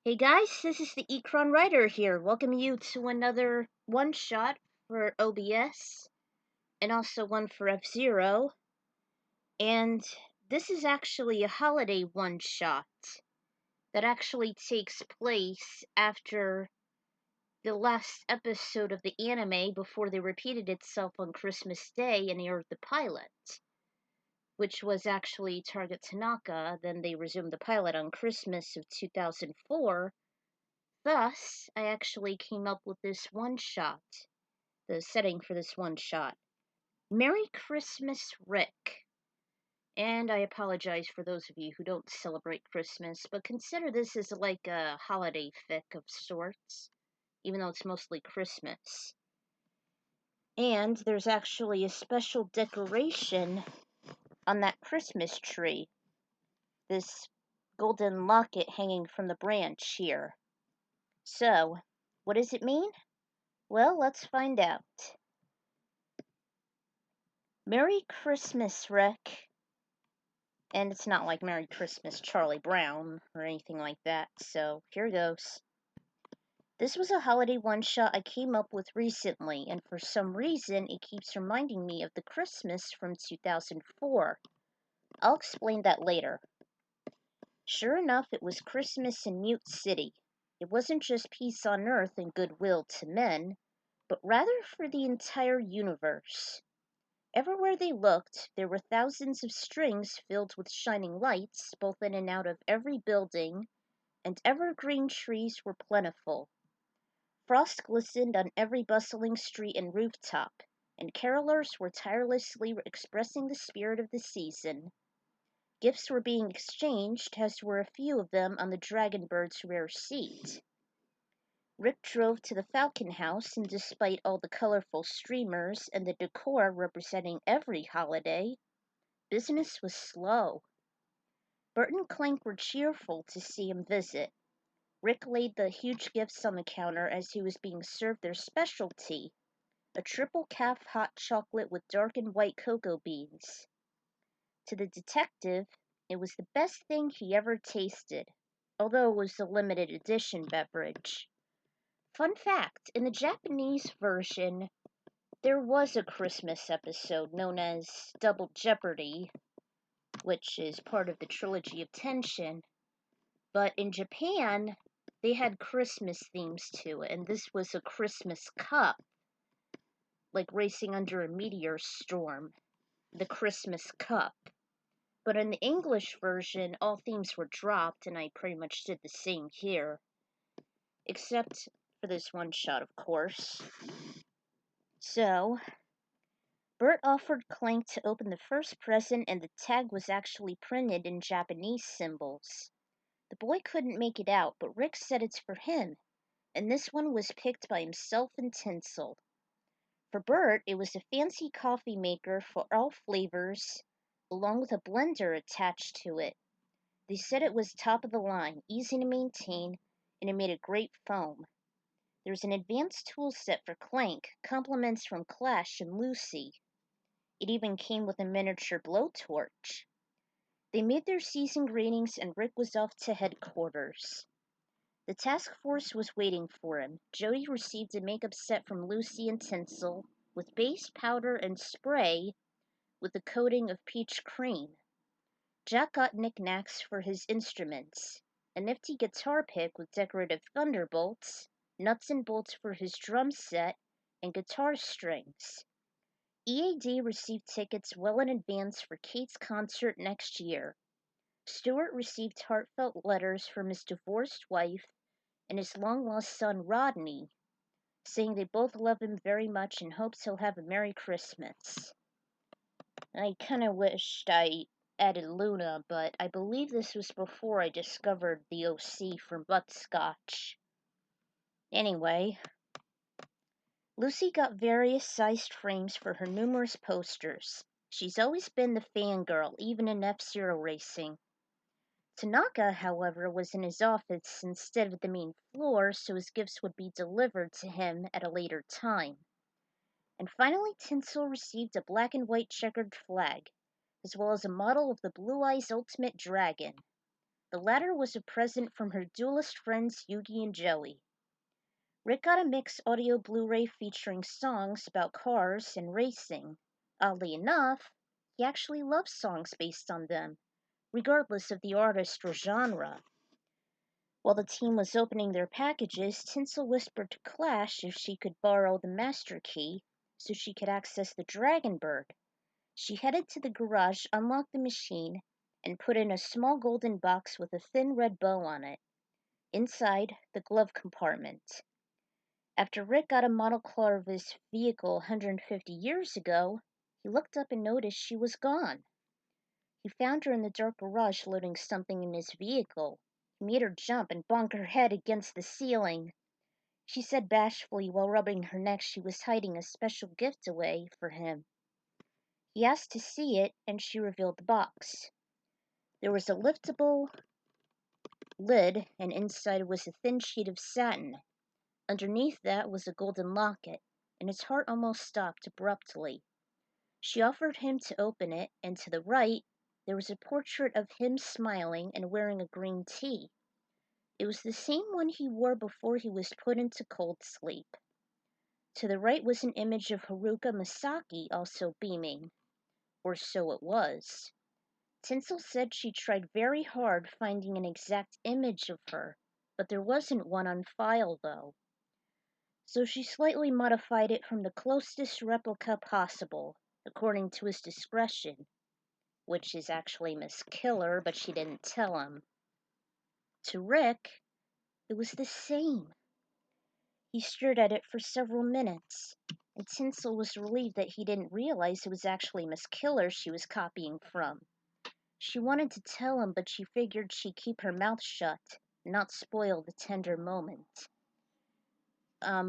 Hey guys, this is the Ecron Writer here. Welcome you to another one shot for OBS and also one for F-Zero. And this is actually a holiday one shot that actually takes place after the last episode of the anime before they repeated itself on Christmas Day and aired the pilot, which was actually Target Tanaka. Then they resumed the pilot on Christmas of 2004. Thus, I actually came up with this one shot, the setting for this one shot. Merry Christmas, Rick. And I apologize for those of you who don't celebrate Christmas, but consider this as like a holiday fic of sorts, even though it's mostly Christmas. And there's actually a special decoration on that Christmas tree. This golden locket hanging from the branch here. So, what does it mean? Well, let's find out. Merry Christmas, Rick. And it's not like Merry Christmas, Charlie Brown, or anything like that, so here goes. This was a holiday one-shot I came up with recently, and for some reason it keeps reminding me of the Christmas from 2004. I'll explain that later. Sure enough, it was Christmas in Mute City. It wasn't just peace on earth and goodwill to men, but rather for the entire universe. Everywhere they looked, there were thousands of strings filled with shining lights, both in and out of every building, and evergreen trees were plentiful. Frost glistened on every bustling street and rooftop, and carolers were tirelessly expressing the spirit of the season. Gifts were being exchanged, as were a few of them on the Dragon Bird's rare seat. Rick drove to the Falcon House, and despite all the colorful streamers and the decor representing every holiday, business was slow. Bert and Clank were cheerful to see him visit. Rick laid the huge gifts on the counter as he was being served their specialty, a triple calf hot chocolate with dark and white cocoa beans. To the detective, it was the best thing he ever tasted, although it was a limited edition beverage. Fun fact, in the Japanese version, there was a Christmas episode known as Double Jeopardy, which is part of the Trilogy of Tension. But in Japan, they had Christmas themes too, and this was a Christmas cup, like racing under a meteor storm, the Christmas cup. But in the English version, all themes were dropped, and I pretty much did the same here. Except for this one shot, of course. So, Bert offered Clank to open the first present, and the tag was actually printed in Japanese symbols. The boy couldn't make it out, but Rick said it's for him, and this one was picked by himself and Tinsel. For Bert, it was a fancy coffee maker for all flavors, along with a blender attached to it. They said it was top of the line, easy to maintain, and it made a great foam. There was an advanced tool set for Clank, compliments from Clash and Lucy. It even came with a miniature blowtorch. They made their season greetings, and Rick was off to headquarters. The task force was waiting for him. Joey received a makeup set from Lucy and Tinsel, with base powder and spray with a coating of peach cream. Jack got knickknacks for his instruments, a nifty guitar pick with decorative thunderbolts, nuts and bolts for his drum set, and guitar strings. EAD received tickets well in advance for Kate's concert next year. Stuart received heartfelt letters from his divorced wife and his long-lost son Rodney, saying they both love him very much and hopes he'll have a Merry Christmas. I kinda wished I added Luna, but I believe this was before I discovered the OC from Butterscotch. Anyway, Lucy got various sized frames for her numerous posters. She's always been the fangirl, even in F-Zero racing. Tanaka, however, was in his office instead of the main floor, so his gifts would be delivered to him at a later time. And finally, Tinsel received a black and white checkered flag, as well as a model of the Blue Eyes Ultimate Dragon. The latter was a present from her duelist friends Yugi and Joey. Rick got a mixed audio Blu-ray featuring songs about cars and racing. Oddly enough, he actually loves songs based on them, regardless of the artist or genre. While the team was opening their packages, Tinsel whispered to Clash if she could borrow the master key so she could access the Dragon Bird. She headed to the garage, unlocked the machine, and put in a small golden box with a thin red bow on it. Inside, the glove compartment. After Rick got a model car of his vehicle 150 years ago, he looked up and noticed she was gone. He found her in the dark garage loading something in his vehicle. He made her jump and bonk her head against the ceiling. She said bashfully while rubbing her neck she was hiding a special gift away for him. He asked to see it, and she revealed the box. There was a liftable lid, and inside was a thin sheet of satin. Underneath that was a golden locket, and his heart almost stopped abruptly. She offered him to open it, and to the right there was a portrait of him smiling and wearing a green tee. It was the same one he wore before he was put into cold sleep. To the right was an image of Haruka Misaki also beaming. Or so it was. Tinsel said she tried very hard finding an exact image of her, but there wasn't one on file though. So she slightly modified it from the closest replica possible, according to his discretion, which is actually Miss Killer, but she didn't tell him. To Rick, it was the same. He stared at it for several minutes, and Tinsel was relieved that he didn't realize it was actually Miss Killer she was copying from. She wanted to tell him, but she figured she'd keep her mouth shut and not spoil the tender moment.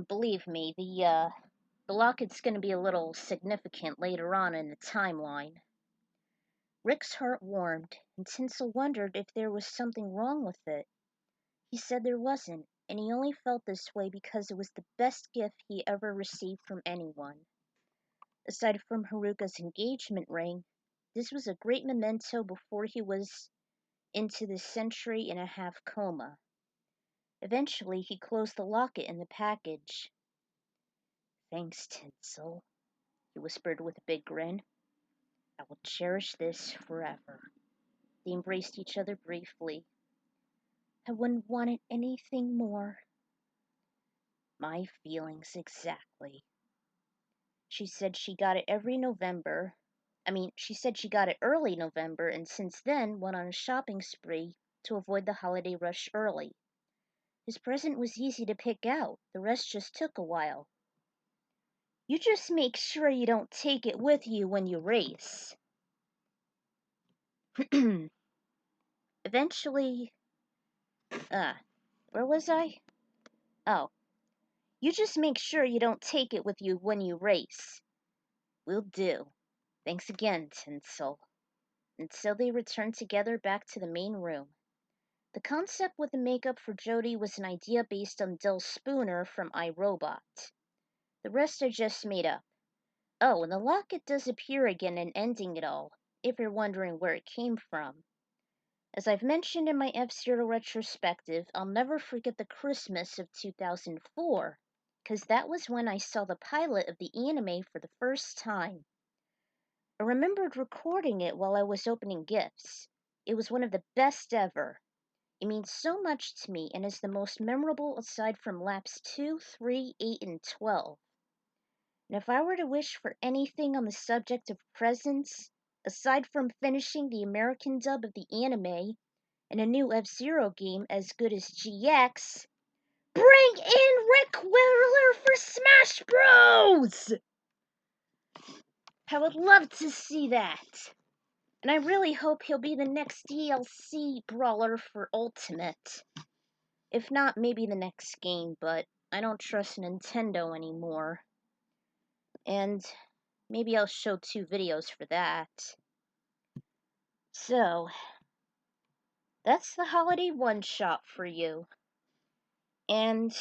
Believe me, the locket's gonna be a little significant later on in the timeline. Rick's heart warmed, and Tinsel wondered if there was something wrong with it. He said there wasn't, and he only felt this way because it was the best gift he ever received from anyone. Aside from Haruka's engagement ring, this was a great memento before he was into the century-and-a-half coma. Eventually, he closed the locket in the package. "Thanks, Tinsel," he whispered with a big grin. "I will cherish this forever." They embraced each other briefly. "I wouldn't want it anything more." "My feelings exactly." She said she got it every November. She said she got it early November and since then went on a shopping spree to avoid the holiday rush early. His present was easy to pick out, the rest just took a while. "You just make sure you don't take it with you when you race." Eventually, where was I? Oh, "You just make sure you don't take it with you when you race." "Will do. Thanks again, Tinsel." And so they returned together back to the main room. The concept with the makeup for Jody was an idea based on Del Spooner from iRobot. The rest I just made up. Oh, and the locket does appear again in ending it all, if you're wondering where it came from. As I've mentioned in my F-Zero retrospective, I'll never forget the Christmas of 2004, because that was when I saw the pilot of the anime for the first time. I remembered recording it while I was opening gifts. It was one of the best ever. It means so much to me and is the most memorable aside from laps 2, 3, 8, and 12. And if I were to wish for anything on the subject of presents, aside from finishing the American dub of the anime and a new F-Zero game as good as GX, bring in Rick Whirler for Smash Bros! I would love to see that. And I really hope he'll be the next DLC brawler for Ultimate. If not, maybe the next game, but I don't trust Nintendo anymore. And maybe I'll show 2 videos for that. So, that's the holiday one-shot for you. And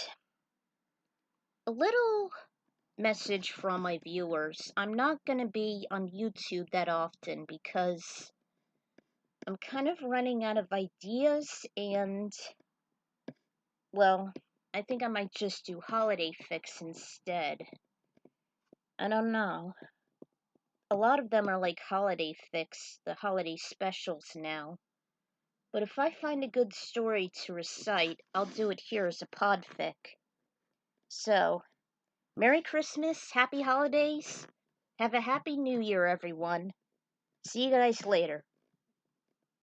a little message from my viewers. I'm not going to be on YouTube that often because I'm kind of running out of ideas, and, well, I think I might just do Holiday Fix instead. I don't know. A lot of them are like Holiday Fix, the holiday specials now. But if I find a good story to recite, I'll do it here as a podfic. So, Merry Christmas, Happy Holidays, have a Happy New Year, everyone. See you guys later.